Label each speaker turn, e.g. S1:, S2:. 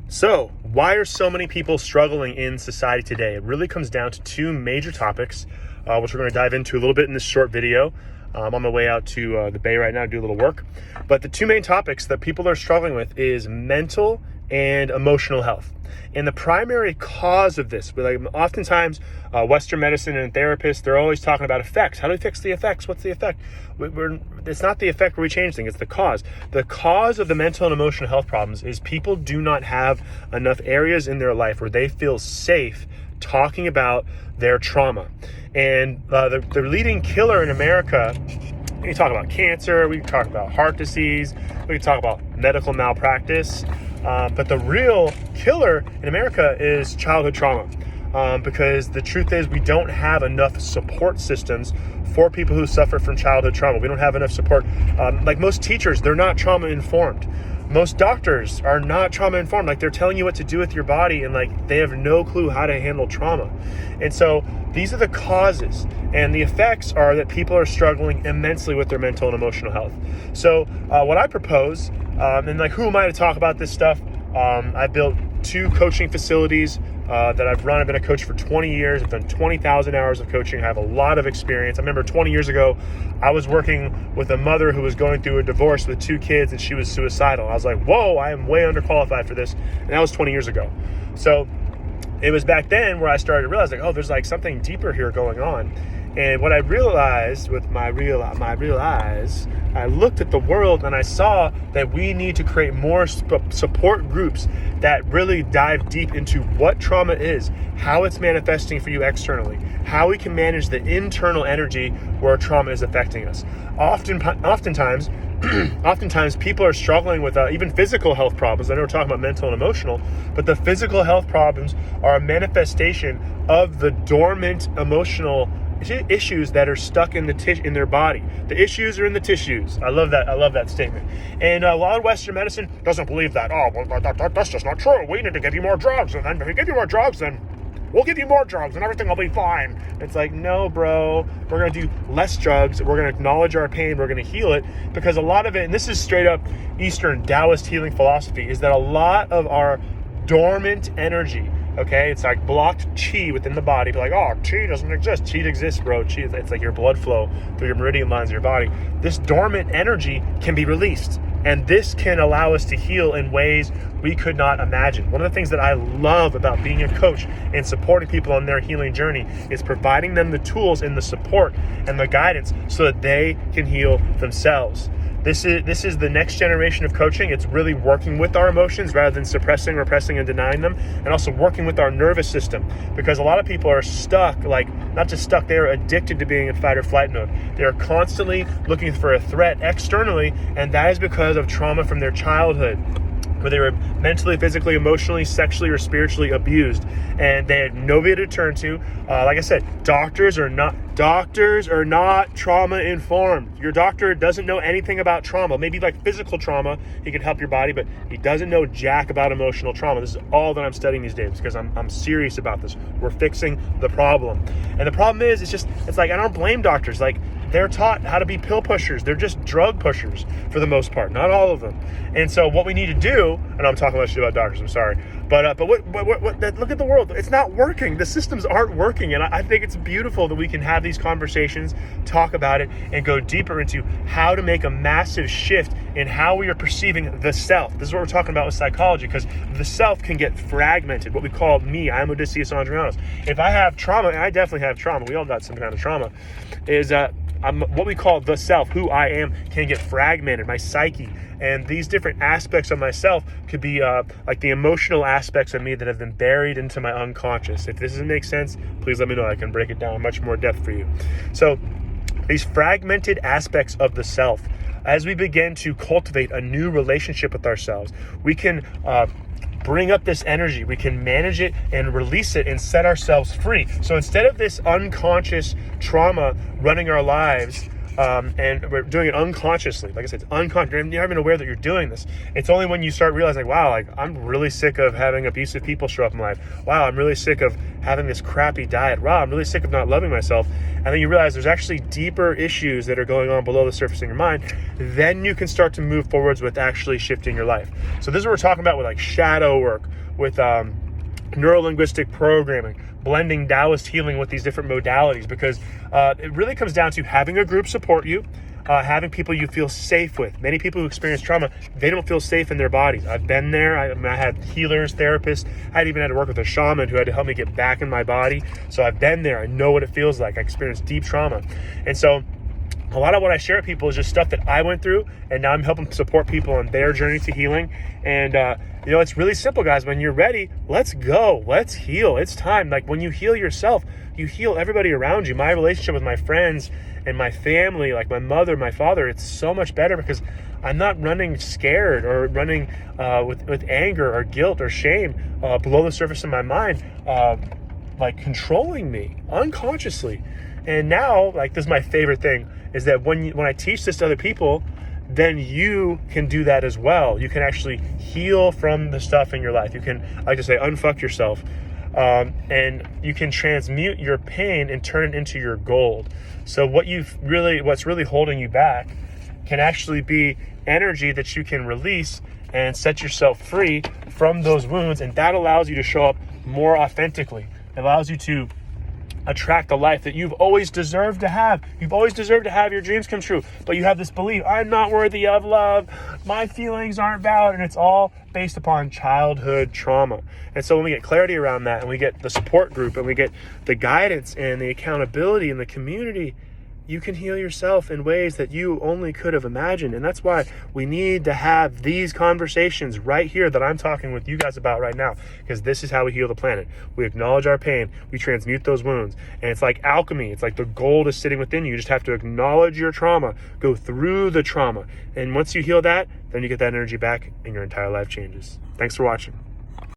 S1: So, why are so many people struggling in society today? It really comes down to two major topics, which we're going to dive into a little bit in this short video. I'm on my way out to the Bay right now to do a little work. But the two main topics that people are struggling with is mental and emotional health. And the primary cause of this, oftentimes Western medicine and therapists, they're always talking about effects. How do we fix the effects? What's the effect? It's not the effect where we change things, it's the cause. The cause of the mental and emotional health problems is people do not have enough areas in their life where they feel safe talking about their trauma. And the leading killer in America, we can talk about cancer, we can talk about heart disease, we can talk about medical malpractice, but the real killer in America is childhood trauma. Because the truth is we don't have enough support systems for people who suffer from childhood trauma. We don't have enough support. Like most teachers, they're not trauma informed. Most doctors are not trauma informed. Like they're telling you what to do with your body and like they have no clue how to handle trauma. And so these are the causes, and the effects are that people are struggling immensely with their mental and emotional health. So what I propose, and like who am I to talk about this stuff? I built 2 coaching facilities that I've run. I've been a coach for 20 years. I've done 20,000 hours of coaching. I have a lot of experience. I remember 20 years ago, I was working with a mother who was going through a divorce with 2 kids and she was suicidal. I was like, whoa, I am way underqualified for this. And that was 20 years ago. So it was back then where I started to realize like, oh, there's like something deeper here going on. And what I realized with my real eyes, I looked at the world and I saw that we need to create more support groups that really dive deep into what trauma is, how it's manifesting for you externally, how we can manage the internal energy where trauma is affecting us. Oftentimes people are struggling with even physical health problems. I know we're talking about mental and emotional, but the physical health problems are a manifestation of the dormant emotional issues that are stuck in in their body. The issues are in the tissues. I love that statement. And a lot of Western medicine doesn't believe that. Oh, well, that's just not true. We need to give you more drugs, and then if we give you more drugs, then we'll give you more drugs and everything will be fine. It's like, no, bro, we're going to do less drugs. We're going to acknowledge our pain. We're going to heal it, because a lot of it, and this is straight up Eastern Taoist healing philosophy, is that a lot of our dormant energy, okay, it's like blocked chi within the body. Be like, oh, chi doesn't exist. Chi exists, bro. Chi, it's like your blood flow through your meridian lines of your body. This dormant energy can be released, and this can allow us to heal in ways we could not imagine. One of the things that I love about being a coach and supporting people on their healing journey is providing them the tools and the support and the guidance so that they can heal themselves. This is the next generation of coaching. It's really working with our emotions rather than suppressing, repressing, and denying them, and also working with our nervous system, because a lot of people are stuck, like not just stuck, they are addicted to being in fight or flight mode. They are constantly looking for a threat externally, and that is because of trauma from their childhood, where they were mentally, physically, emotionally, sexually, or spiritually abused, and they had nobody to turn to. Like I said, doctors are not trauma informed. Your doctor doesn't know anything about trauma. Maybe like physical trauma, he can help your body, but he doesn't know jack about emotional trauma. This is all that I'm studying these days because I'm serious about this. We're fixing the problem. And the problem is, it's like, I don't blame doctors. Like, they're taught how to be pill pushers. They're just drug pushers for the most part, not all of them. And so what we need to do, and I'm talking about doctors, I'm sorry, but what look at the world. It's not working. The systems aren't working, and I think it's beautiful that we can have these conversations, talk about it, and go deeper into how to make a massive shift in how we are perceiving the self. This is what we're talking about with psychology, because the self can get fragmented. What we call me, I'm Odysseus Andrianos. If I have trauma, and I definitely have trauma, we all got some kind of trauma, is what we call the self, who I am, can get fragmented, my psyche. And these different aspects of myself could be like the emotional aspects of me that have been buried into my unconscious. If this doesn't make sense, please let me know. I can break it down in much more depth for you. So these fragmented aspects of the self, as we begin to cultivate a new relationship with ourselves, we can bring up this energy, we can manage it and release it and set ourselves free. So instead of this unconscious trauma running our lives, And we're doing it unconsciously. Like I said, it's unconscious. You're not even aware that you're doing this. It's only when you start realizing, wow, like I'm really sick of having abusive people show up in my life. Wow, I'm really sick of having this crappy diet. Wow, I'm really sick of not loving myself. And then you realize there's actually deeper issues that are going on below the surface in your mind. Then you can start to move forwards with actually shifting your life. So this is what we're talking about with like shadow work, with neuro-linguistic programming, blending Taoist healing with these different modalities, because it really comes down to having a group support you, having people you feel safe with. Many people who experience trauma, they don't feel safe in their bodies. I've been there. I had healers, therapists. I even had to work with a shaman who had to help me get back in my body. So I've been there. I know what it feels like. I experienced deep trauma. And so a lot of what I share with people is just stuff that I went through, and now I'm helping support people on their journey to healing. And it's really simple, guys. When you're ready, let's go. Let's heal. It's time. Like when you heal yourself, you heal everybody around you. My relationship with my friends and my family, like my mother, my father, it's so much better because I'm not running scared or running with anger or guilt or shame below the surface of my mind, like controlling me unconsciously. And now, like, this is my favorite thing, is that when I teach this to other people, then you can do that as well. You can actually heal from the stuff in your life. You can, I like to say, unfuck yourself. And you can transmute your pain and turn it into your gold. So what's really holding you back can actually be energy that you can release and set yourself free from those wounds. And that allows you to show up more authentically. It allows you to attract the life that you've always deserved to have. You've always deserved to have your dreams come true, but you have this belief, I'm not worthy of love, my feelings aren't valid, and it's all based upon childhood trauma. And so when we get clarity around that, and we get the support group, and we get the guidance and the accountability in the community, you can heal yourself in ways that you only could have imagined. And that's why we need to have these conversations right here that I'm talking with you guys about right now, because this is how we heal the planet. We acknowledge our pain, we transmute those wounds, and it's like alchemy. It's like the gold is sitting within you. You just have to acknowledge your trauma, go through the trauma, and once you heal that, then you get that energy back and your entire life changes. Thanks for watching.